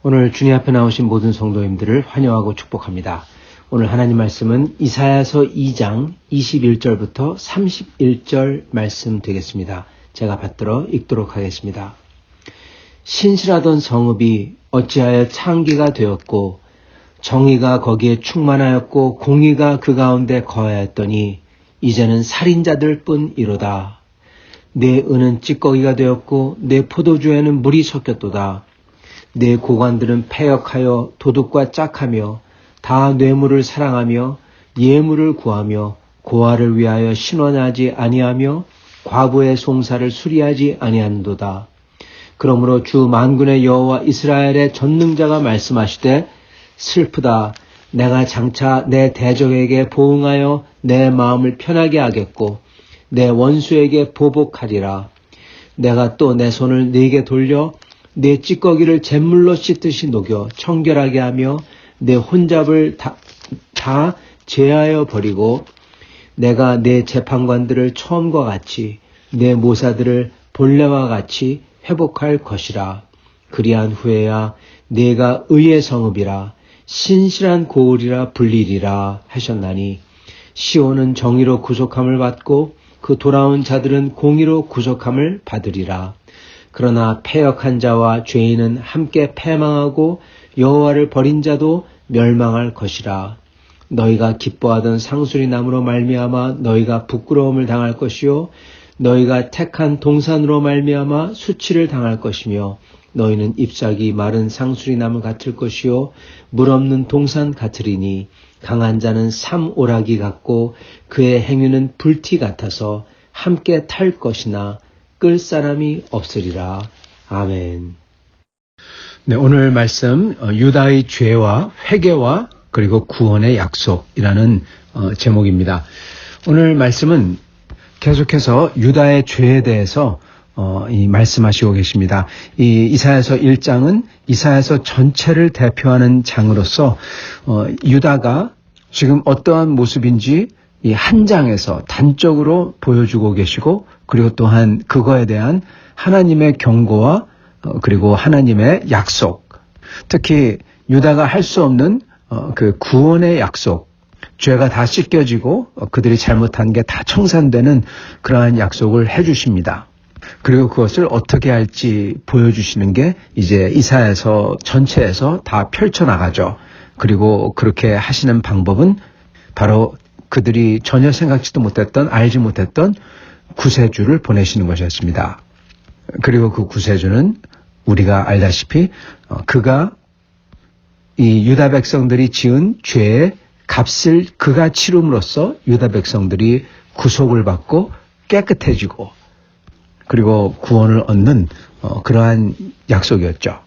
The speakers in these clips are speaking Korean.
오늘 주님 앞에 나오신 모든 성도님들을 환영하고 축복합니다. 오늘 하나님 말씀은 이사야서 2장 21절부터 31절 말씀 되겠습니다. 제가 받들어 읽도록 하겠습니다. 신실하던 성읍이 어찌하여 창기가 되었고 정의가 거기에 충만하였고 공의가 그 가운데 거하였더니 이제는 살인자들 뿐이로다. 내 은은 찌꺼기가 되었고 내 포도주에는 물이 섞였도다. 내 고관들은 패역하여 도둑과 짝하며 다 뇌물을 사랑하며 예물을 구하며 고아를 위하여 신원하지 아니하며 과부의 송사를 수리하지 아니하는도다. 그러므로 주 만군의 여호와 이스라엘의 전능자가 말씀하시되 슬프다. 내가 장차 내 대적에게 보응하여 내 마음을 편하게 하겠고 내 원수에게 보복하리라. 내가 또 내 손을 네게 돌려 내 찌꺼기를 잿물로 씻듯이 녹여 청결하게 하며 내 혼잡을 다 제하여 버리고 내가 내 재판관들을 처음과 같이 내 모사들을 본래와 같이 회복할 것이라. 그리한 후에야 내가 의의 성읍이라 신실한 고을이라 불리리라 하셨나니 시온은 정의로 구속함을 받고 그 돌아온 자들은 공의로 구속함을 받으리라. 그러나 패역한 자와 죄인은 함께 패망하고 여호와를 버린 자도 멸망할 것이라. 너희가 기뻐하던 상수리나무로 말미암아 너희가 부끄러움을 당할 것이요 너희가 택한 동산으로 말미암아 수치를 당할 것이며 너희는 잎사귀 마른 상수리나무 같을 것이요 물 없는 동산 같으리니 강한 자는 삼오라기 같고 그의 행위는 불티 같아서 함께 탈 것이나 끌 사람이 없으리라. 아멘. 네, 오늘 말씀 유다의 죄와 회개와 그리고 구원의 약속이라는 제목입니다. 오늘 말씀은 계속해서 유다의 죄에 대해서 말씀하시고 계십니다. 이 이사야서 1장은 이사야서 전체를 대표하는 장으로서 유다가 지금 어떠한 모습인지 이 한 장에서 단적으로 보여주고 계시고 그리고 또한 그거에 대한 하나님의 경고와 그리고 하나님의 약속, 특히 유다가 할 수 없는 그 구원의 약속, 죄가 다 씻겨지고 그들이 잘못한 게 다 청산되는 그러한 약속을 해주십니다. 그리고 그것을 어떻게 할지 보여주시는 게 이제 이사야서 전체에서 다 펼쳐나가죠. 그리고 그렇게 하시는 방법은 바로 그들이 전혀 생각지도 못했던, 알지 못했던 구세주를 보내시는 것이었습니다. 그리고 그 구세주는 우리가 알다시피 그가 이 유다 백성들이 지은 죄의 값을 그가 치름으로써 유다 백성들이 구속을 받고 깨끗해지고 그리고 구원을 얻는 그러한 약속이었죠.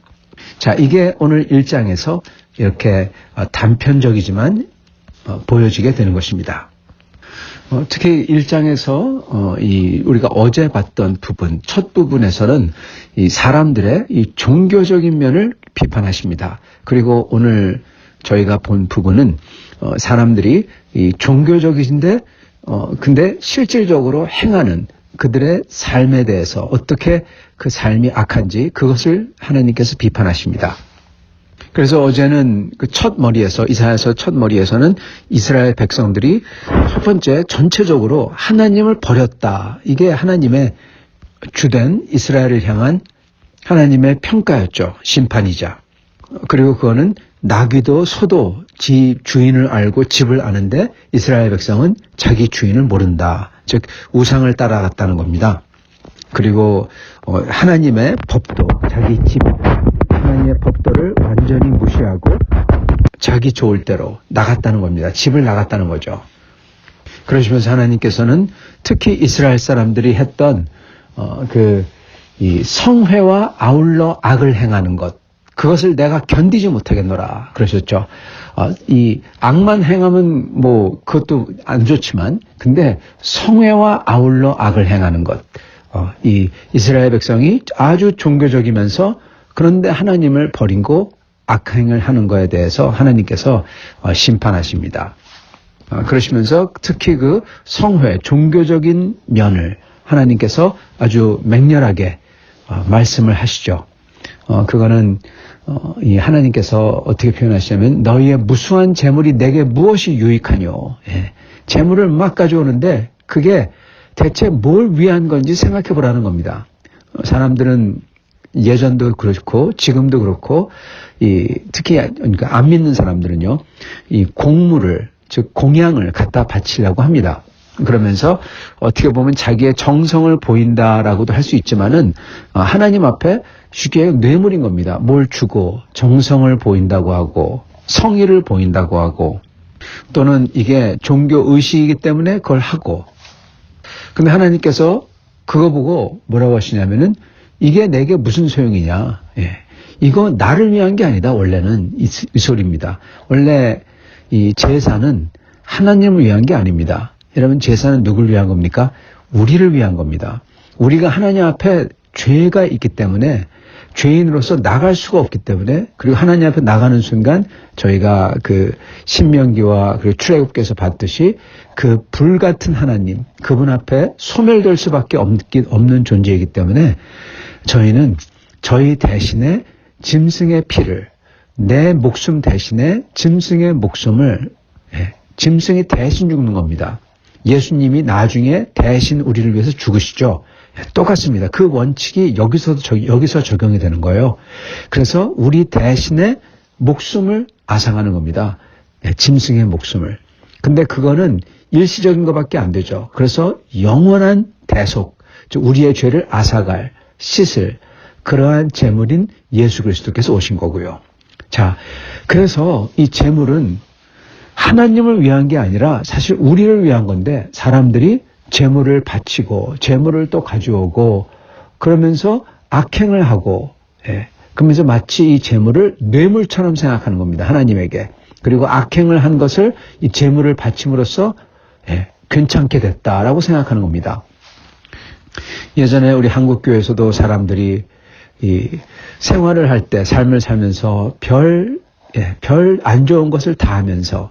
자, 이게 오늘 1장에서 이렇게 단편적이지만 보여지게 되는 것입니다. 특히 1장에서 우리가 어제 봤던 부분, 첫 부분에서는 이 사람들의 이 종교적인 면을 비판하십니다. 그리고 오늘 저희가 본 부분은 사람들이 이 종교적이신데 근데 실질적으로 행하는 그들의 삶에 대해서 어떻게 그 삶이 악한지 그것을 하나님께서 비판하십니다. 그래서 어제는 그 첫 머리에서 이사야서 첫 머리에서는 이스라엘 백성들이 첫 번째 전체적으로 하나님을 버렸다. 이게 하나님의 주된 이스라엘을 향한 하나님의 평가였죠. 심판이자. 그리고 그거는 나귀도 소도 집 주인을 알고 집을 아는데 이스라엘 백성은 자기 주인을 모른다. 즉 우상을 따라갔다는 겁니다. 그리고 하나님의 법도 자기 집 하나님의 법도를 완전히 무시하고 자기 좋을 대로 나갔다는 겁니다. 집을 나갔다는 거죠. 그러시면서 하나님께서는 특히 이스라엘 사람들이 했던 이 성회와 아울러 악을 행하는 것, 그것을 내가 견디지 못하겠노라 그러셨죠. 이 악만 행하면 뭐 그것도 안 좋지만, 근데 성회와 아울러 악을 행하는 것, 이 이스라엘 백성이 아주 종교적이면서 그런데 하나님을 버리고 악행을 하는 것에 대해서 하나님께서 심판하십니다. 그러시면서 특히 그 성회, 종교적인 면을 하나님께서 아주 맹렬하게 말씀을 하시죠. 그거는 이 하나님께서 어떻게 표현하시냐면 너희의 무수한 재물이 내게 무엇이 유익하뇨. 예. 재물을 막 가져오는데 그게 대체 뭘 위한 건지 생각해 보라는 겁니다. 사람들은 예전도 그렇고 지금도 그렇고 특히 그러니까 안 믿는 사람들은요, 이 공물을 즉 공양을 갖다 바치려고 합니다. 그러면서 어떻게 보면 자기의 정성을 보인다라고도 할 수 있지만은 하나님 앞에 쉽게 뇌물인 겁니다. 뭘 주고 정성을 보인다고 하고 성의를 보인다고 하고 또는 이게 종교 의식이기 때문에 그걸 하고. 근데 하나님께서 그거 보고 뭐라고 하시냐면은 이게 내게 무슨 소용이냐. 예. 이거 나를 위한 게 아니다. 원래는 이 소리입니다. 원래 이 제사는 하나님을 위한 게 아닙니다. 여러분, 제사는 누굴 위한 겁니까? 우리를 위한 겁니다. 우리가 하나님 앞에 죄가 있기 때문에 죄인으로서 나갈 수가 없기 때문에, 그리고 하나님 앞에 나가는 순간 저희가 그 신명기와 그리고 출애굽기에서 봤듯이 그 불같은 하나님, 그분 앞에 소멸될 수밖에 없는 존재이기 때문에 저희는 저희 대신에 짐승의 피를, 내 목숨 대신에 짐승의 목숨을, 짐승이 대신 죽는 겁니다. 예수님이 나중에 대신 우리를 위해서 죽으시죠. 똑같습니다. 그 원칙이 여기서 적용이 되는 거예요. 그래서 우리 대신에 목숨을 앗아가는 겁니다. 짐승의 목숨을. 근데 그거는 일시적인 것밖에 안 되죠. 그래서 영원한 대속, 즉 우리의 죄를 앗아갈, 씻을 그러한 제물인 예수 그리스도께서 오신 거고요. 자, 그래서 이 제물은 하나님을 위한 게 아니라 사실 우리를 위한 건데, 사람들이 제물을 바치고 제물을 또 가져오고 그러면서 악행을 하고, 그러면서 마치 이 제물을 뇌물처럼 생각하는 겁니다. 하나님에게. 그리고 악행을 한 것을 이 제물을 바침으로써 괜찮게 됐다라고 생각하는 겁니다. 예전에 우리 한국교회에서도 사람들이 이 생활을 할 때, 삶을 살면서 별 안 좋은 것을 다 하면서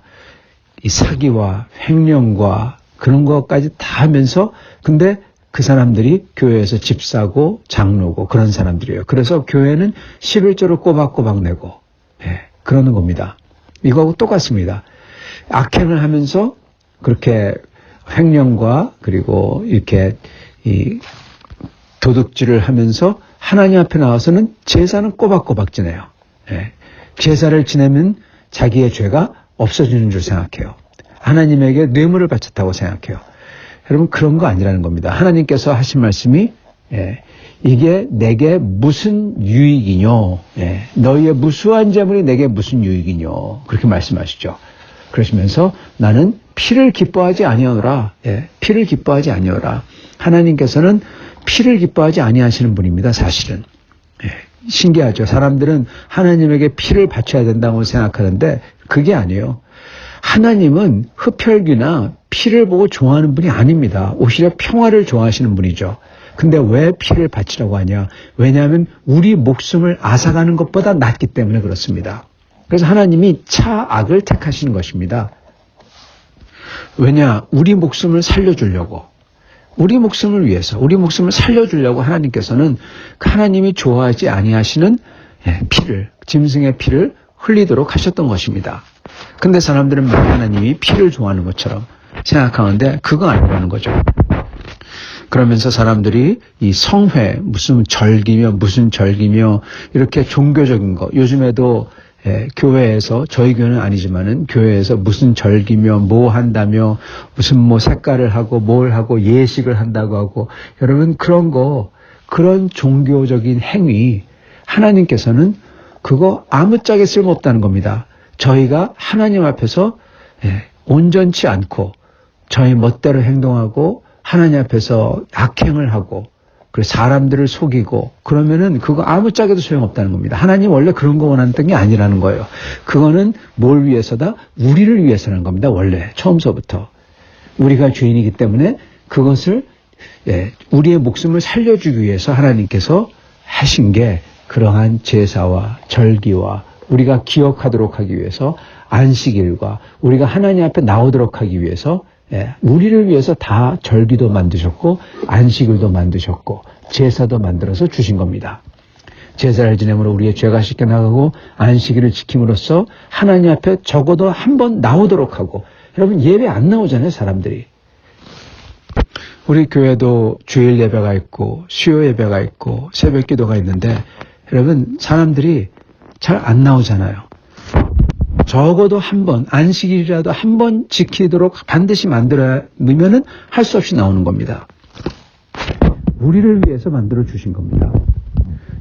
이 사기와 횡령과 그런 것까지 다 하면서, 근데 그 사람들이 교회에서 집 사고 장로고 그런 사람들이에요. 그래서 교회는 11조를 꼬박꼬박 내고, 그러는 겁니다. 이거하고 똑같습니다. 악행을 하면서 그렇게 횡령과 그리고 이렇게 이 도둑질을 하면서 하나님 앞에 나와서는 제사는 꼬박꼬박 지내요. 제사를 지내면 자기의 죄가 없어지는 줄 생각해요. 하나님에게 뇌물을 바쳤다고 생각해요. 여러분, 그런 거 아니라는 겁니다. 하나님께서 하신 말씀이 이게 내게 무슨 유익이뇨. 너희의 무수한 재물이 내게 무슨 유익이뇨. 그렇게 말씀하시죠. 그러시면서 나는 피를 기뻐하지 아니하노라. 피를 기뻐하지 아니하노라. 하나님께서는 피를 기뻐하지 아니하시는 분입니다. 사실은. 신기하죠. 사람들은 하나님에게 피를 바쳐야 된다고 생각하는데 그게 아니에요. 하나님은 흡혈귀나 피를 보고 좋아하는 분이 아닙니다. 오히려 평화를 좋아하시는 분이죠. 근데 왜 피를 바치라고 하냐? 왜냐하면 우리 목숨을 앗아가는 것보다 낫기 때문에 그렇습니다. 그래서 하나님이 차악을 택하시는 것입니다. 왜냐? 우리 목숨을 살려주려고. 우리 목숨을 위해서, 우리 목숨을 살려주려고 하나님께서는 하나님이 좋아하지 아니하시는 피를, 짐승의 피를 흘리도록 하셨던 것입니다. 근데 사람들은 하나님이 피를 좋아하는 것처럼 생각하는데 그거 아니라는 거죠. 그러면서 사람들이 이 성회, 무슨 절기며 이렇게 종교적인 거, 요즘에도 교회에서, 저희 교회는 아니지만은 교회에서 무슨 절기며 뭐 한다며 무슨 뭐 색깔을 하고 뭘 하고 예식을 한다고 하고, 여러분 그런 종교적인 행위, 하나님께서는 그거 아무짝에 쓸모없다는 겁니다. 저희가 하나님 앞에서 온전치 않고 저희 멋대로 행동하고 하나님 앞에서 악행을 하고 그리고 사람들을 속이고 그러면은 그거 아무짝에도 소용없다는 겁니다. 하나님 원래 그런 거 원하는 게 아니라는 거예요. 그거는 뭘 위해서다? 우리를 위해서라는 겁니다. 원래 처음서부터. 우리가 죄인이기 때문에 그것을 우리의 목숨을 살려주기 위해서 하나님께서 하신 게 그러한 제사와 절기와 우리가 기억하도록 하기 위해서 안식일과 우리가 하나님 앞에 나오도록 하기 위해서 우리를 위해서 다 절기도 만드셨고 안식일도 만드셨고 제사도 만들어서 주신 겁니다. 제사를 지내므로 우리의 죄가 씻겨나가고 안식일을 지킴으로써 하나님 앞에 적어도 한 번 나오도록 하고. 여러분 예배 안 나오잖아요, 사람들이. 우리 교회도 주일 예배가 있고 수요 예배가 있고 새벽 기도가 있는데 여러분 사람들이 잘 안 나오잖아요. 적어도 한 번, 안식일이라도 한 번 지키도록 반드시 만들어야 놓으면은 할 수 없이 나오는 겁니다. 우리를 위해서 만들어 주신 겁니다.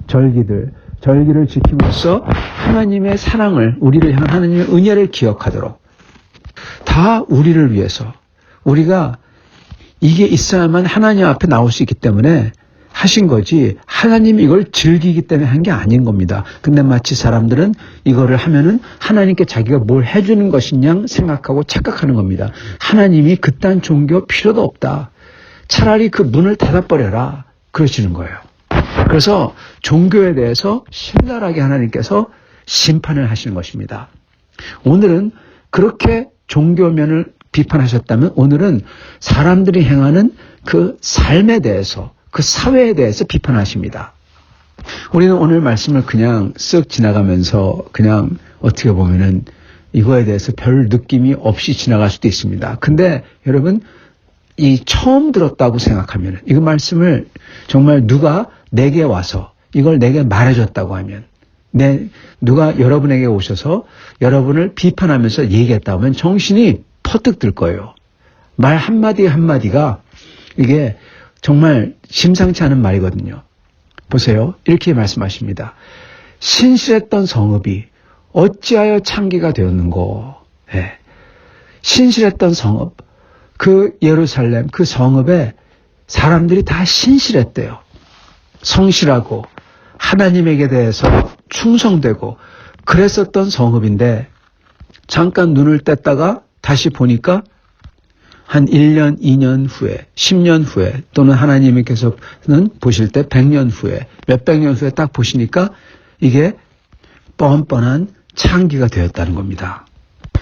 절기를 지킴으로써 하나님의 사랑을, 우리를 향한 하나님의 은혜를 기억하도록. 다 우리를 위해서. 우리가 이게 있어야만 하나님 앞에 나올 수 있기 때문에 하신 거지, 하나님이 이걸 즐기기 때문에 한 게 아닌 겁니다. 근데 마치 사람들은 이거를 하면은 하나님께 자기가 뭘 해주는 것이냐 생각하고 착각하는 겁니다. 하나님이 그딴 종교 필요도 없다. 차라리 그 문을 닫아버려라. 그러시는 거예요. 그래서 종교에 대해서 신랄하게 하나님께서 심판을 하시는 것입니다. 오늘은 그렇게 종교면을 비판하셨다면 오늘은 사람들이 행하는 그 삶에 대해서, 그 사회에 대해서 비판하십니다. 우리는 오늘 말씀을 그냥 쓱 지나가면서 그냥 어떻게 보면은 이거에 대해서 별 느낌이 없이 지나갈 수도 있습니다. 근데 여러분, 이 처음 들었다고 생각하면, 이 말씀을 정말 누가 내게 와서 이걸 내게 말해줬다고 하면, 누가 여러분에게 오셔서 여러분을 비판하면서 얘기했다고 하면 정신이 퍼뜩 들 거예요. 말 한마디 한마디가 이게 정말 심상치 않은 말이거든요. 보세요. 이렇게 말씀하십니다. 신실했던 성읍이 어찌하여 창기가 되었는고. 예. 신실했던 성읍, 그 예루살렘, 그 성읍에 사람들이 다 신실했대요. 성실하고 하나님에게 대해서 충성되고 그랬었던 성읍인데 잠깐 눈을 뗐다가 다시 보니까 한 1년, 2년 후에, 10년 후에 또는 하나님께서는 보실 때 100년 후에, 몇백 년 후에 딱 보시니까 이게 뻔뻔한 창기가 되었다는 겁니다.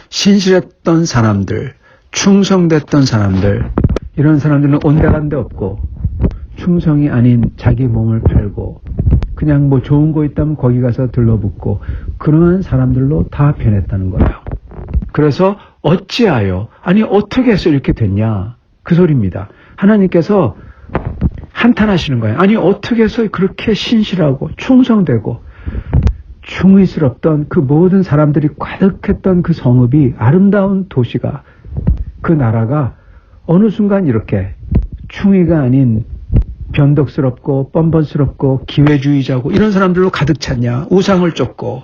신실했던 사람들, 충성됐던 사람들, 이런 사람들은 온데간데 없고 충성이 아닌 자기 몸을 팔고 그냥 뭐 좋은 거 있다면 거기 가서 들러붙고 그러한 사람들로 다 변했다는 거예요. 그래서 어찌하여, 아니 어떻게 해서 이렇게 됐냐, 그 소리입니다. 하나님께서 한탄하시는 거예요. 아니 어떻게 해서 그렇게 신실하고 충성되고 충의스럽던 그 모든 사람들이 가득했던 그 성읍이, 아름다운 도시가, 그 나라가 어느 순간 이렇게 충의가 아닌 변덕스럽고 뻔뻔스럽고 기회주의자고 이런 사람들로 가득 찼냐, 우상을 쫓고.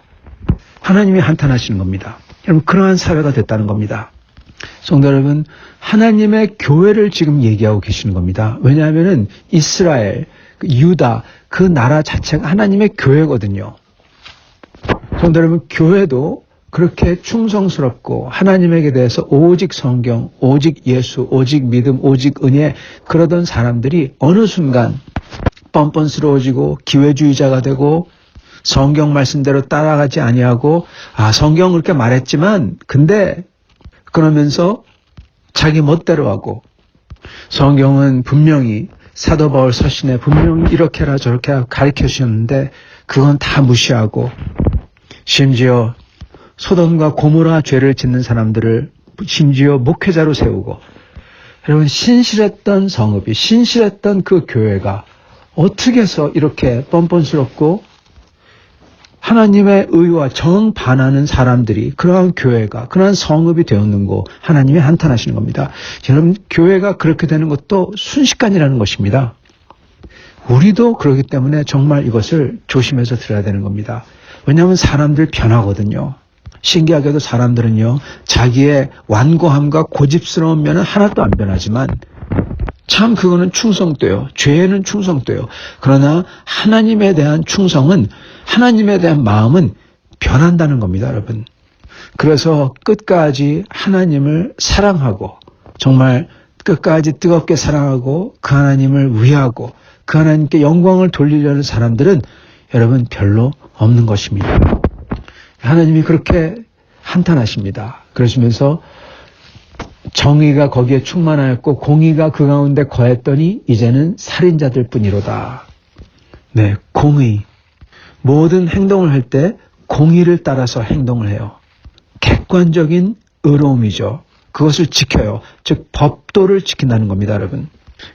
하나님이 한탄하시는 겁니다. 여러분, 그러한 사회가 됐다는 겁니다. 성도 여러분, 하나님의 교회를 지금 얘기하고 계시는 겁니다. 왜냐하면은 이스라엘, 유다, 그 나라 자체가 하나님의 교회거든요. 성도 여러분, 교회도 그렇게 충성스럽고 하나님에게 대해서 오직 성경, 오직 예수, 오직 믿음, 오직 은혜, 그러던 사람들이 어느 순간 뻔뻔스러워지고 기회주의자가 되고 성경 말씀대로 따라가지 아니하고, 성경은 그렇게 말했지만 근데 그러면서 자기 멋대로 하고, 성경은 분명히 사도 바울 서신에 분명히 이렇게 해라 저렇게 해라 가르쳐 주셨는데 그건 다 무시하고, 심지어 소돔과 고모라 죄를 짓는 사람들을 심지어 목회자로 세우고. 여러분, 신실했던 성읍이, 신실했던 그 교회가 어떻게 해서 이렇게 뻔뻔스럽고 하나님의 의와 정반하는 사람들이, 그러한 교회가, 그러한 성읍이 되었는고, 하나님이 한탄하시는 겁니다. 여러분, 교회가 그렇게 되는 것도 순식간이라는 것입니다. 우리도 그렇기 때문에 정말 이것을 조심해서 들어야 되는 겁니다. 왜냐하면 사람들 변하거든요. 신기하게도 사람들은요, 자기의 완고함과 고집스러운 면은 하나도 안 변하지만 참 그거는 충성돼요. 죄에는 충성돼요. 그러나 하나님에 대한 충성은, 하나님에 대한 마음은 변한다는 겁니다, 여러분. 그래서 끝까지 하나님을 사랑하고, 정말 끝까지 뜨겁게 사랑하고 그 하나님을 위하고 그 하나님께 영광을 돌리려는 사람들은 여러분 별로 없는 것입니다. 하나님이 그렇게 한탄하십니다. 그러시면서 정의가 거기에 충만하였고 공의가 그 가운데 거했더니 이제는 살인자들 뿐이로다. 네, 공의. 모든 행동을 할 때 공의를 따라서 행동을 해요. 객관적인 의로움이죠. 그것을 지켜요. 즉 법도를 지킨다는 겁니다, 여러분.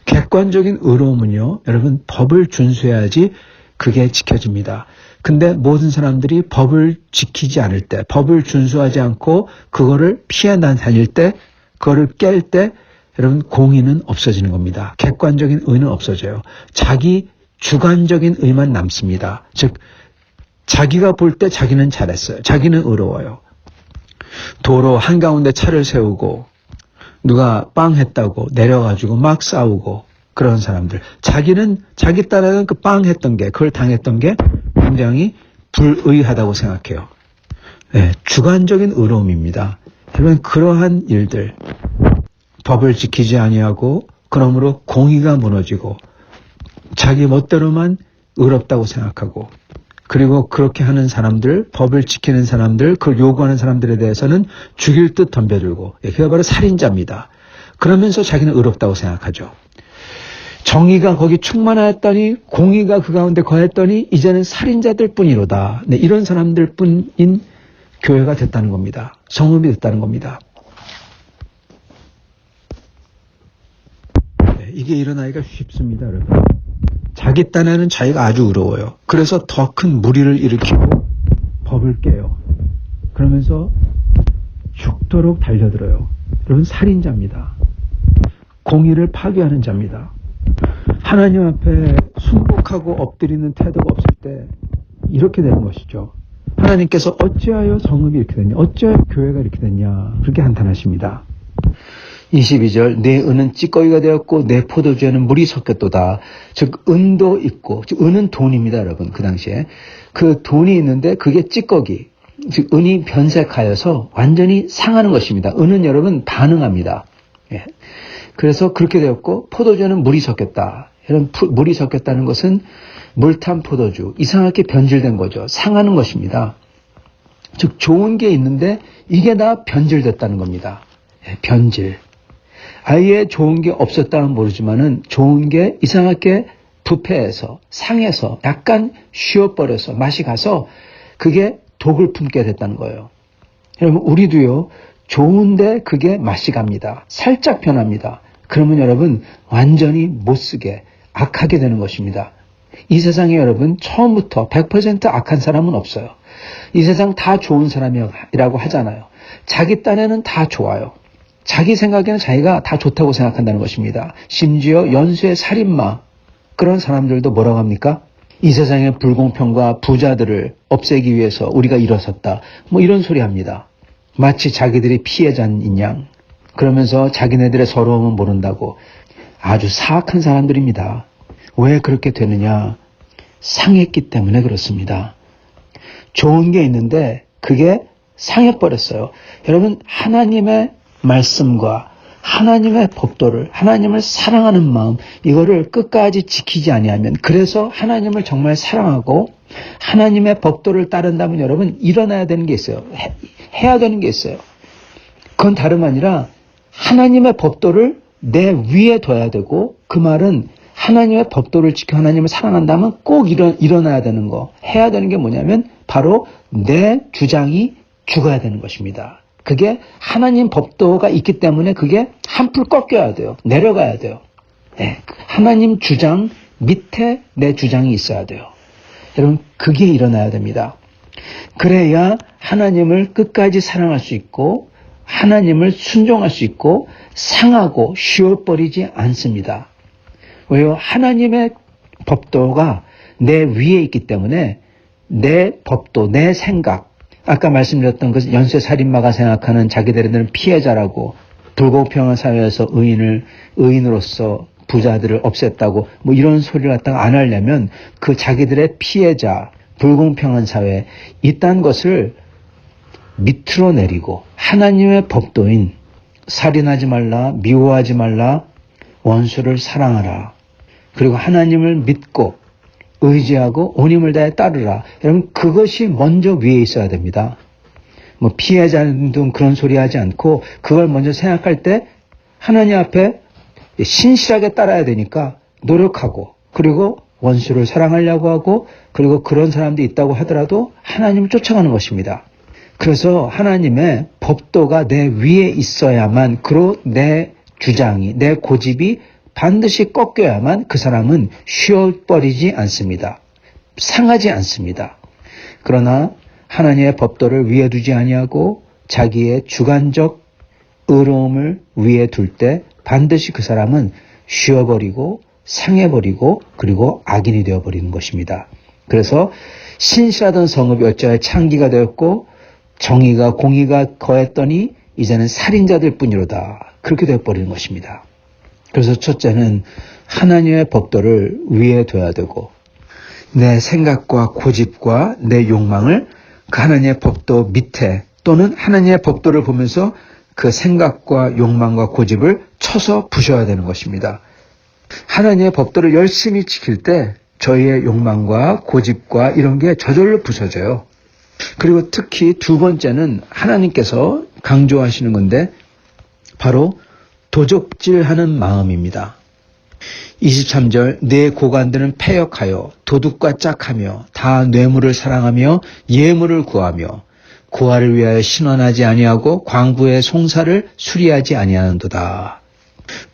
객관적인 의로움은요, 여러분 법을 준수해야지 그게 지켜집니다. 근데 모든 사람들이 법을 지키지 않을 때, 법을 준수하지 않고 그거를 피해 다닐 때, 그거를 깰 때 여러분 공의는 없어지는 겁니다. 객관적인 의는 없어져요. 자기 주관적인 의만 남습니다. 즉 자기가 볼 때 자기는 잘했어요. 자기는 의로워요. 도로 한가운데 차를 세우고 누가 빵 했다고 내려가지고 막 싸우고 그런 사람들. 자기는 자기 딴에는 그 빵 했던 게 그걸 당했던 게 굉장히 불의하다고 생각해요. 네, 주관적인 의로움입니다. 여러분 그러한 일들 법을 지키지 아니하고 그러므로 공의가 무너지고 자기 멋대로만 의롭다고 생각하고 그리고 그렇게 하는 사람들, 법을 지키는 사람들, 그걸 요구하는 사람들에 대해서는 죽일 듯 덤벼들고 그게 바로 살인자입니다. 그러면서 자기는 의롭다고 생각하죠. 정의가 거기 충만하였더니 공의가 그 가운데 거했더니 이제는 살인자들 뿐이로다. 네, 이런 사람들 뿐인 교회가 됐다는 겁니다. 성읍이 됐다는 겁니다. 네, 이게 일어나기가 쉽습니다, 여러분. 자기 딴에는 자기가 아주 의로워요. 그래서 더 큰 무리를 일으키고 법을 깨요. 그러면서 죽도록 달려들어요. 여러분 살인자입니다. 공의를 파괴하는 자입니다. 하나님 앞에 순복하고 엎드리는 태도가 없을 때 이렇게 되는 것이죠. 하나님께서 어찌하여 성읍이 이렇게 됐냐, 어찌하여 교회가 이렇게 됐냐, 그렇게 한탄하십니다. 22절 내 은은 찌꺼기가 되었고 내 포도주에는 물이 섞였도다. 즉 은도 있고, 즉 은은 돈입니다, 여러분. 그 당시에 그 돈이 있는데 그게 찌꺼기, 즉 은이 변색하여서 완전히 상하는 것입니다. 은은 여러분 반응합니다. 예. 그래서 그렇게 되었고 포도주에는 물이 섞였다. 여러분 물이 섞였다는 것은 물탄 포도주, 이상하게 변질된 거죠. 상하는 것입니다. 즉 좋은 게 있는데 이게 다 변질됐다는 겁니다. 예, 변질. 아예 좋은 게 없었다면 모르지만은 좋은 게 이상하게 부패해서 상해서 약간 쉬어버려서 맛이 가서 그게 독을 품게 됐다는 거예요. 여러분 우리도요 좋은데 그게 맛이 갑니다. 살짝 변합니다. 그러면 여러분 완전히 못쓰게 악하게 되는 것입니다. 이 세상에 여러분 처음부터 100% 악한 사람은 없어요. 이 세상 다 좋은 사람이라고 하잖아요. 자기 딴에는 다 좋아요. 자기 생각에는 자기가 다 좋다고 생각한다는 것입니다. 심지어 연쇄 살인마 그런 사람들도 뭐라고 합니까? 이 세상의 불공평과 부자들을 없애기 위해서 우리가 일어섰다. 뭐 이런 소리 합니다. 마치 자기들이 피해자인 양. 그러면서 자기네들의 서러움은 모른다고. 아주 사악한 사람들입니다. 왜 그렇게 되느냐? 상했기 때문에 그렇습니다. 좋은 게 있는데 그게 상해버렸어요. 여러분 하나님의 말씀과 하나님의 법도를, 하나님을 사랑하는 마음, 이거를 끝까지 지키지 아니하면, 그래서 하나님을 정말 사랑하고 하나님의 법도를 따른다면 여러분 일어나야 되는 게 있어요. 해야 되는 게 있어요. 그건 다름 아니라 하나님의 법도를 내 위에 둬야 되고, 그 말은 하나님의 법도를 지켜 하나님을 사랑한다면 꼭 일어나야 되는 거, 해야 되는 게 뭐냐면 바로 내 주장이 죽어야 되는 것입니다. 그게 하나님 법도가 있기 때문에 그게 한풀 꺾여야 돼요. 내려가야 돼요. 네. 하나님 주장 밑에 내 주장이 있어야 돼요. 여러분 그게 일어나야 됩니다. 그래야 하나님을 끝까지 사랑할 수 있고 하나님을 순종할 수 있고 상하고 쉬어버리지 않습니다. 왜요? 하나님의 법도가 내 위에 있기 때문에 내 법도, 내 생각, 아까 말씀드렸던 그 연쇄살인마가 생각하는 자기들은 피해자라고, 불공평한 사회에서 의인으로서 부자들을 없앴다고 뭐 이런 소리를 갖다가 안 하려면 그 자기들의 피해자, 불공평한 사회 이딴 것을 밑으로 내리고 하나님의 법도인 살인하지 말라, 미워하지 말라, 원수를 사랑하라, 그리고 하나님을 믿고 의지하고 온 힘을 다해 따르라. 여러분 그것이 먼저 위에 있어야 됩니다. 뭐 피해자는 그런 소리 하지 않고 그걸 먼저 생각할 때 하나님 앞에 신실하게 따라야 되니까 노력하고 그리고 원수를 사랑하려고 하고 그리고 그런 사람들이 있다고 하더라도 하나님을 쫓아가는 것입니다. 그래서 하나님의 법도가 내 위에 있어야만 그로 내 주장이 내 고집이 반드시 꺾여야만 그 사람은 쉬어버리지 않습니다. 상하지 않습니다. 그러나 하나님의 법도를 위에 두지 아니하고 자기의 주관적 의로움을 위에 둘 때 반드시 그 사람은 쉬어버리고 상해버리고 그리고 악인이 되어버리는 것입니다. 그래서 신실하던 성읍이 어찌하여 창기가 되었고 정의가 공의가 거했더니 이제는 살인자들 뿐이로다. 그렇게 되어버리는 것입니다. 그래서 첫째는 하나님의 법도를 위에 둬야 되고 내 생각과 고집과 내 욕망을 그 하나님의 법도 밑에 또는 하나님의 법도를 보면서 그 생각과 욕망과 고집을 쳐서 부셔야 되는 것입니다. 하나님의 법도를 열심히 지킬 때 저희의 욕망과 고집과 이런 게 저절로 부서져요. 그리고 특히 두 번째는 하나님께서 강조하시는 건데 바로 도적질하는 마음입니다. 23절 내 고관들은 패역하여 도둑과 짝하며 다 뇌물을 사랑하며 예물을 구하며 고아를 위하여 신원하지 아니하고 광부의 송사를 수리하지 아니하는도다.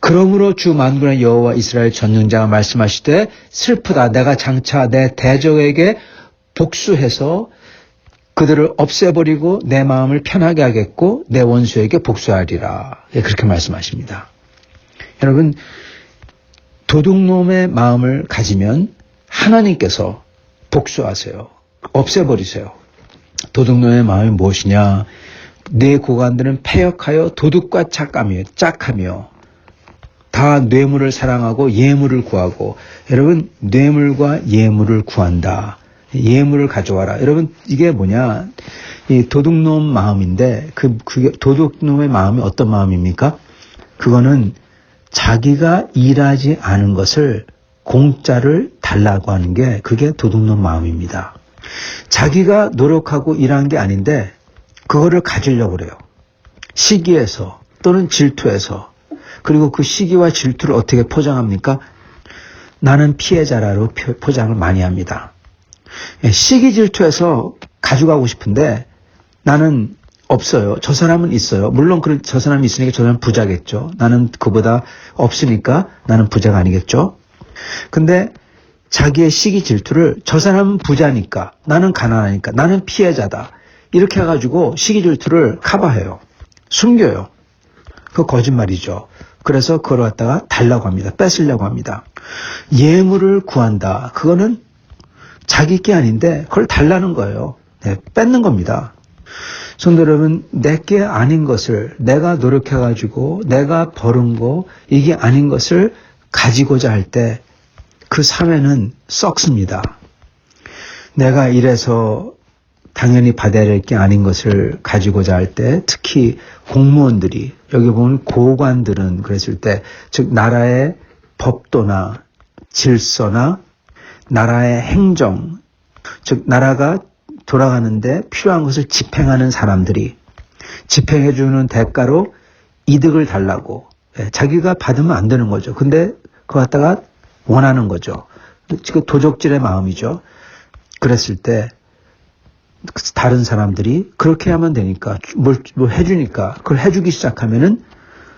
그러므로 주 만군의 여호와 이스라엘 전능자가 말씀하시되 슬프다 내가 장차 내 대적에게 복수해서 그들을 없애버리고 내 마음을 편하게 하겠고 내 원수에게 복수하리라. 그렇게 말씀하십니다. 여러분 도둑놈의 마음을 가지면 하나님께서 복수하세요. 없애버리세요. 도둑놈의 마음이 무엇이냐? 내 고관들은 패역하여 도둑과 짝하며 다 뇌물을 사랑하고 예물을 구하고 여러분 뇌물과 예물을 구한다. 예물을 가져와라. 여러분 이게 뭐냐? 이 도둑놈 마음인데 그게 도둑놈의 마음이 어떤 마음입니까? 그거는 자기가 일하지 않은 것을 공짜를 달라고 하는 게 그게 도둑놈 마음입니다. 자기가 노력하고 일한 게 아닌데 그거를 가지려고 그래요. 시기에서 또는 질투에서 그리고 그 시기와 질투를 어떻게 포장합니까? 나는 피해자라로 포장을 많이 합니다. 시기 질투에서 가져가고 싶은데 나는 없어요. 저 사람은 있어요. 물론 저 사람이 있으니까 저 사람은 부자겠죠. 나는 그보다 없으니까 나는 부자가 아니겠죠. 근데 자기의 시기 질투를 저 사람은 부자니까 나는 가난하니까 나는 피해자다. 이렇게 해가지고 시기 질투를 커버해요. 숨겨요. 그거 거짓말이죠. 그래서 그걸 갖다가 달라고 합니다. 뺏으려고 합니다. 예물을 구한다. 그거는 자기 게 아닌데 그걸 달라는 거예요. 네, 뺏는 겁니다. 성도 여러분, 내게 아닌 것을 내가 노력해가지고 내가 벌은 거 이게 아닌 것을 가지고자 할 때 그 사회는 썩습니다. 내가 이래서 당연히 받아야 될 게 아닌 것을 가지고자 할 때 특히 공무원들이 여기 보면 고관들은 그랬을 때 즉 나라의 법도나 질서나 나라의 행정 즉 나라가 돌아가는데 필요한 것을 집행하는 사람들이 집행해주는 대가로 이득을 달라고 자기가 받으면 안 되는 거죠. 근데 그거 갖다가 원하는 거죠. 지금 도적질의 마음이죠. 그랬을 때 다른 사람들이 그렇게 하면 되니까 뭘 해주니까 그걸 해주기 시작하면은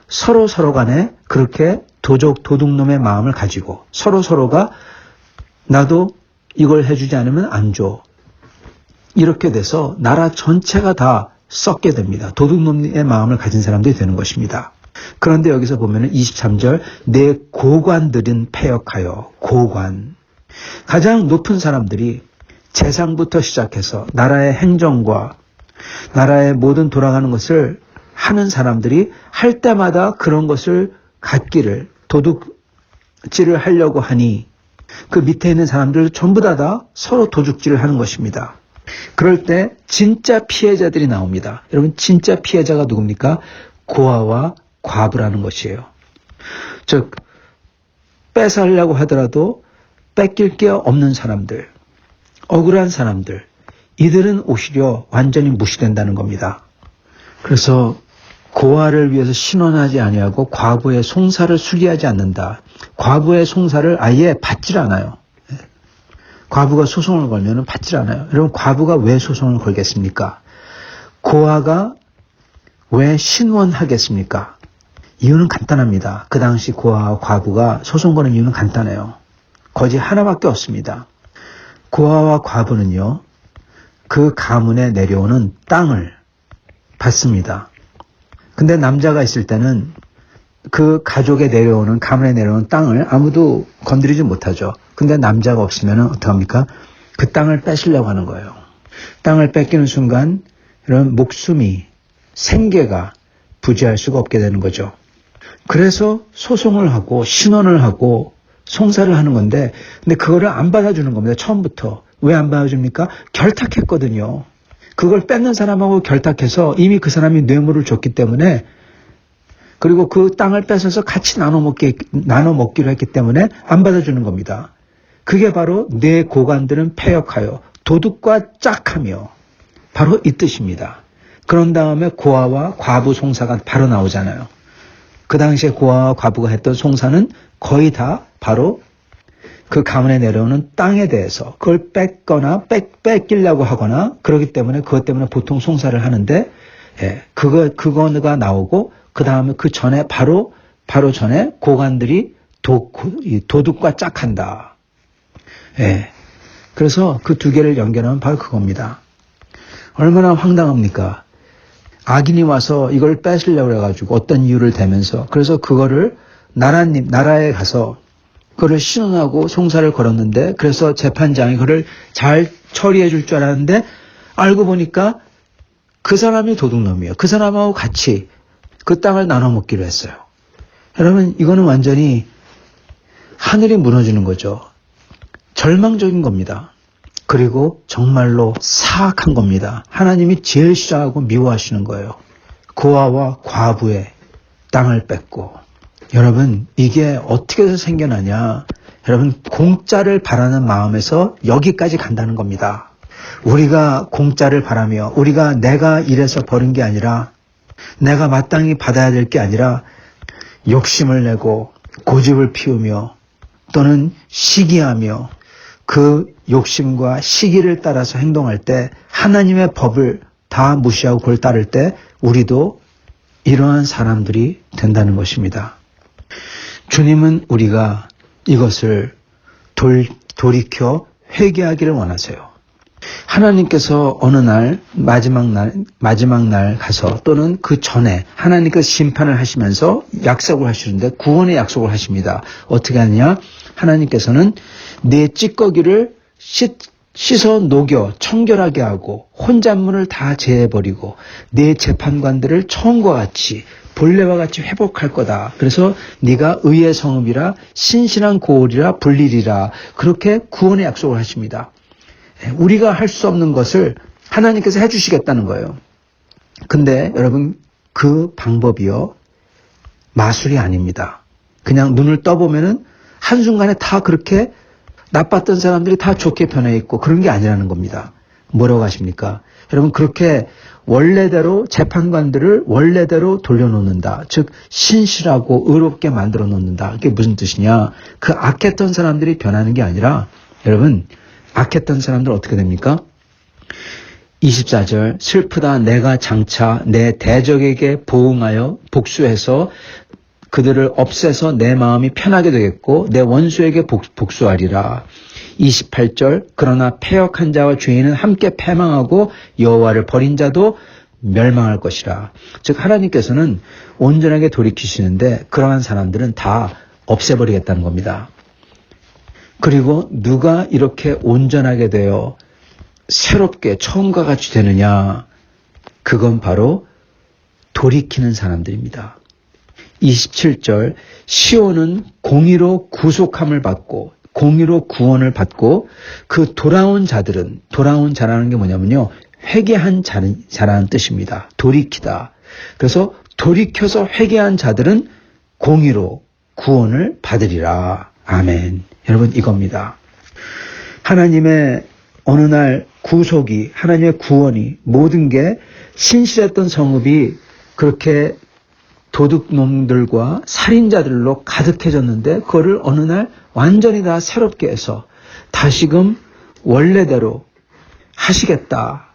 서로 간에 그렇게 도둑놈의 마음을 가지고 서로가 나도 이걸 해주지 않으면 안 줘. 이렇게 돼서 나라 전체가 다 썩게 됩니다. 도둑놈의 마음을 가진 사람들이 되는 것입니다. 그런데 여기서 보면은 23절 내 고관들은 패역하여 고관 가장 높은 사람들이 재상부터 시작해서 나라의 행정과 나라의 모든 돌아가는 것을 하는 사람들이 할 때마다 그런 것을 갖기를 도둑질을 하려고 하니 그 밑에 있는 사람들 전부 다 서로 도둑질을 하는 것입니다. 그럴 때 진짜 피해자들이 나옵니다. 여러분 진짜 피해자가 누굽니까? 고아와 과부라는 것이에요. 즉 뺏으려고 하더라도 뺏길 게 없는 사람들, 억울한 사람들, 이들은 오히려 완전히 무시된다는 겁니다. 그래서 고아를 위해서 신원하지 아니하고 과부의 송사를 수리하지 않는다. 과부의 송사를 아예 받질 않아요. 과부가 소송을 걸면 받질 않아요. 여러분, 과부가 왜 소송을 걸겠습니까? 고아가 왜 신원하겠습니까? 이유는 간단합니다. 그 당시 고아와 과부가 소송 거는 이유는 간단해요. 거지 하나밖에 없습니다. 고아와 과부는요, 그 가문에 내려오는 땅을 받습니다. 근데 남자가 있을 때는 그 가족에 내려오는, 가문에 내려오는 땅을 아무도 건드리지 못하죠. 근데 남자가 없으면 어떡합니까? 그 땅을 뺏으려고 하는 거예요. 땅을 뺏기는 순간 이런 목숨이, 생계가 부지할 수가 없게 되는 거죠. 그래서 소송을 하고 신원을 하고 송사를 하는 건데, 근데 그거를 안 받아주는 겁니다. 처음부터. 왜 안 받아줍니까? 결탁했거든요. 그걸 뺏는 사람하고 결탁해서 이미 그 사람이 뇌물을 줬기 때문에, 그리고 그 땅을 뺏어서 같이 나눠 먹기로 했기 때문에 안 받아주는 겁니다. 그게 바로 내 고관들은 패역하여 도둑과 짝하며, 바로 이 뜻입니다. 그런 다음에 고아와 과부 송사가 바로 나오잖아요. 그 당시에 고아와 과부가 했던 송사는 거의 다 바로 그 가문에 내려오는 땅에 대해서 그걸 뺏거나 뺏기려고 하거나 그러기 때문에, 그것 때문에 보통 송사를 하는데, 그거가 나오고, 그 다음에 그 전에 바로 전에 고관들이 도둑과 짝한다. 그래서 그 두 개를 연결하면 바로 그겁니다. 얼마나 황당합니까? 악인이 와서 이걸 뺏으려고 해가지고 어떤 이유를 대면서, 그래서 그거를 나라에 가서 그거를 신원하고 송사를 걸었는데, 그래서 재판장이 그걸 잘 처리해 줄 줄 알았는데, 알고 보니까 그 사람이 도둑놈이에요. 그 사람하고 같이 그 땅을 나눠 먹기로 했어요. 여러분, 이거는 완전히 하늘이 무너지는 거죠. 절망적인 겁니다. 그리고 정말로 사악한 겁니다. 하나님이 제일 싫어하고 미워하시는 거예요. 고아와 과부의 땅을 뺏고. 여러분, 이게 어떻게 해서 생겨나냐? 여러분, 공짜를 바라는 마음에서 여기까지 간다는 겁니다. 우리가 공짜를 바라며, 우리가 내가 이래서 버린 게 아니라, 내가 마땅히 받아야 될 게 아니라 욕심을 내고 고집을 피우며 또는 시기하며 그 욕심과 시기를 따라서 행동할 때, 하나님의 법을 다 무시하고 그걸 따를 때 우리도 이러한 사람들이 된다는 것입니다. 주님은 우리가 이것을 돌이켜 회개하기를 원하세요. 하나님께서 어느 날, 마지막 날 가서, 또는 그 전에 하나님께서 심판을 하시면서 약속을 하시는데, 구원의 약속을 하십니다. 어떻게 하느냐? 하나님께서는 내 찌꺼기를 씻어 녹여 청결하게 하고 혼잣물을 다 제해버리고 내 재판관들을 처음과 같이 본래와 같이 회복할 거다. 그래서 네가 의의 성읍이라 신실한 고을이라 불리리라. 그렇게 구원의 약속을 하십니다. 우리가 할 수 없는 것을 하나님께서 해주시겠다는 거예요. 근데 여러분, 그 방법이요, 마술이 아닙니다. 그냥 눈을 떠보면은 한순간에 다 그렇게 나빴던 사람들이 다 좋게 변해 있고 그런 게 아니라는 겁니다. 뭐라고 하십니까? 여러분, 그렇게 원래대로 재판관들을 원래대로 돌려놓는다. 즉 신실하고 의롭게 만들어 놓는다. 그게 무슨 뜻이냐? 그 악했던 사람들이 변하는 게 아니라, 여러분, 악했던 사람들 어떻게 됩니까? 24절, 슬프다 내가 장차 내 대적에게 보응하여 복수해서 그들을 없애서 내 마음이 편하게 되겠고 내 원수에게 복수하리라. 28절, 그러나 패역한 자와 죄인은 함께 패망하고 여호와를 버린 자도 멸망할 것이라. 즉 하나님께서는 온전하게 돌이키시는데 그러한 사람들은 다 없애버리겠다는 겁니다. 그리고 누가 이렇게 온전하게 되어 새롭게 처음과 같이 되느냐? 그건 바로 돌이키는 사람들입니다. 27절, 시온은 공의로 구속함을 받고 공의로 구원을 받고 그 돌아온 자라는 게 뭐냐면요, 회개한 자라는 뜻입니다. 돌이키다. 그래서 돌이켜서 회개한 자들은 공의로 구원을 받으리라. 아멘. 여러분, 이겁니다. 하나님의 어느 날 구속이, 하나님의 구원이, 모든 게 신실했던 성읍이 그렇게 도둑놈들과 살인자들로 가득해졌는데, 그거를 어느 날 완전히 다 새롭게 해서 다시금 원래대로 하시겠다.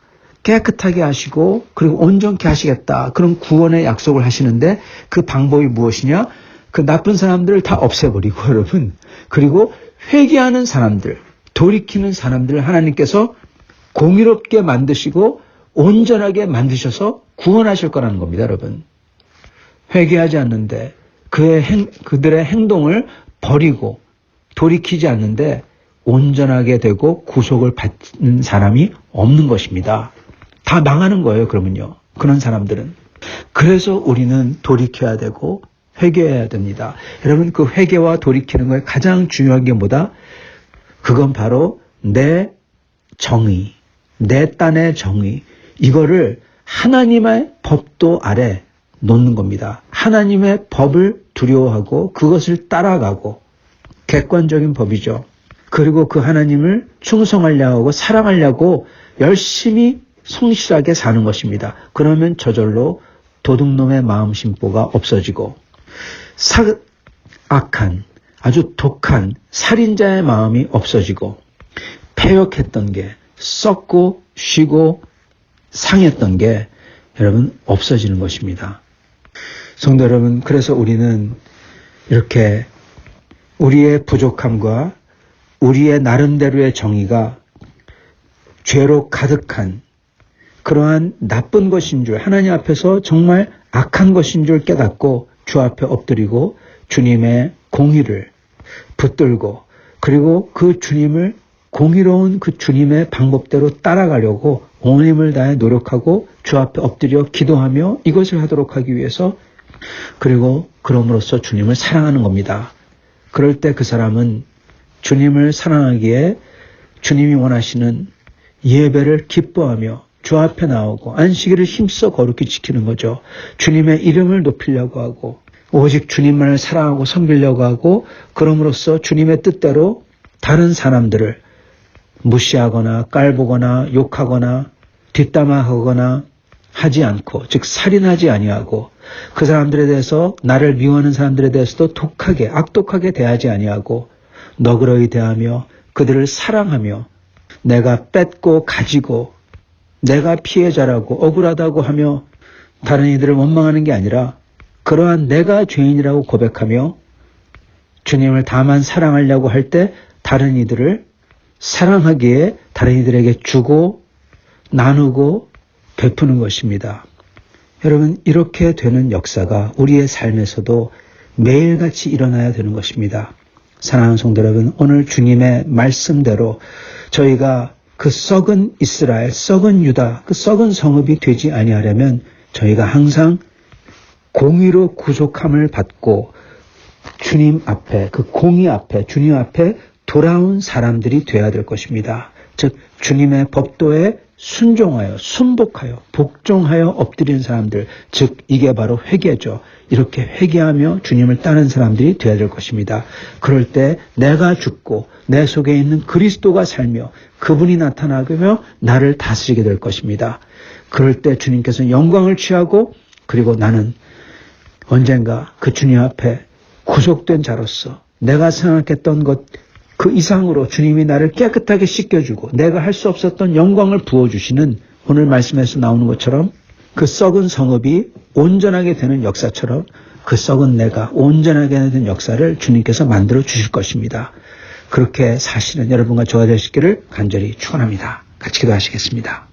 깨끗하게 하시고 그리고 온전케 하시겠다. 그런 구원의 약속을 하시는데 그 방법이 무엇이냐? 그 나쁜 사람들을 다 없애버리고 여러분, 그리고 회개하는 사람들, 돌이키는 사람들을 하나님께서 공의롭게 만드시고 온전하게 만드셔서 구원하실 거라는 겁니다, 여러분. 회개하지 않는데 그들의 행동을 버리고 돌이키지 않는데 온전하게 되고 구속을 받는 사람이 없는 것입니다. 다 망하는 거예요, 그러면요. 그런 사람들은. 그래서 우리는 돌이켜야 되고 회개해야 됩니다. 여러분, 그 회개와 돌이키는 거에 가장 중요한 게 뭐다? 그건 바로 내 정의, 내 딴의 정의, 이거를 하나님의 법도 아래 놓는 겁니다. 하나님의 법을 두려워하고 그것을 따라가고, 객관적인 법이죠. 그리고 그 하나님을 충성하려고 하고 사랑하려고 열심히 성실하게 사는 것입니다. 그러면 저절로 도둑놈의 마음 심보가 없어지고 악한 아주 독한 살인자의 마음이 없어지고 패역했던 게 썩고 쉬고 상했던 게 여러분 없어지는 것입니다. 성도 여러분, 그래서 우리는 이렇게 우리의 부족함과 우리의 나름대로의 정의가 죄로 가득한 그러한 나쁜 것인 줄, 하나님 앞에서 정말 악한 것인 줄 깨닫고 주 앞에 엎드리고 주님의 공의를 붙들고 그리고 그 주님을 공의로운 그 주님의 방법대로 따라가려고 온 힘을 다해 노력하고 주 앞에 엎드려 기도하며 이것을 하도록 하기 위해서, 그리고 그럼으로써 주님을 사랑하는 겁니다. 그럴 때 그 사람은 주님을 사랑하기에 주님이 원하시는 예배를 기뻐하며 주 앞에 나오고 안식일을 힘써 거룩히 지키는 거죠. 주님의 이름을 높이려고 하고 오직 주님만을 사랑하고 섬기려고 하고, 그럼으로써 주님의 뜻대로 다른 사람들을 무시하거나 깔보거나 욕하거나 뒷담화하거나 하지 않고, 즉 살인하지 아니하고, 그 사람들에 대해서, 나를 미워하는 사람들에 대해서도 독하게 악독하게 대하지 아니하고 너그러이 대하며 그들을 사랑하며, 내가 뺏고 가지고 내가 피해자라고 억울하다고 하며 다른 이들을 원망하는 게 아니라 그러한 내가 죄인이라고 고백하며 주님을 다만 사랑하려고 할 때 다른 이들을 사랑하기에 다른 이들에게 주고 나누고 베푸는 것입니다. 여러분, 이렇게 되는 역사가 우리의 삶에서도 매일같이 일어나야 되는 것입니다. 사랑하는 성도 여러분, 오늘 주님의 말씀대로 저희가 그 썩은 이스라엘, 썩은 유다, 그 썩은 성읍이 되지 아니하려면 저희가 항상 공의로 구속함을 받고 주님 앞에, 그 공의 앞에, 주님 앞에 돌아온 사람들이 되어야 될 것입니다. 즉 주님의 법도에 순종하여, 순복하여, 복종하여 엎드린 사람들, 즉 이게 바로 회개죠. 이렇게 회개하며 주님을 따르는 사람들이 되어야 될 것입니다. 그럴 때 내가 죽고 내 속에 있는 그리스도가 살며 그분이 나타나며 나를 다스리게 될 것입니다. 그럴 때 주님께서는 영광을 취하고, 그리고 나는 언젠가 그 주님 앞에 구속된 자로서 내가 생각했던 것 그 이상으로 주님이 나를 깨끗하게 씻겨주고 내가 할 수 없었던 영광을 부어주시는, 오늘 말씀에서 나오는 것처럼 그 썩은 성읍이 온전하게 되는 역사처럼 그 썩은 내가 온전하게 되는 역사를 주님께서 만들어 주실 것입니다. 그렇게 사시는 여러분과 저와 되시기를 간절히 축원합니다. 같이 기도하시겠습니다.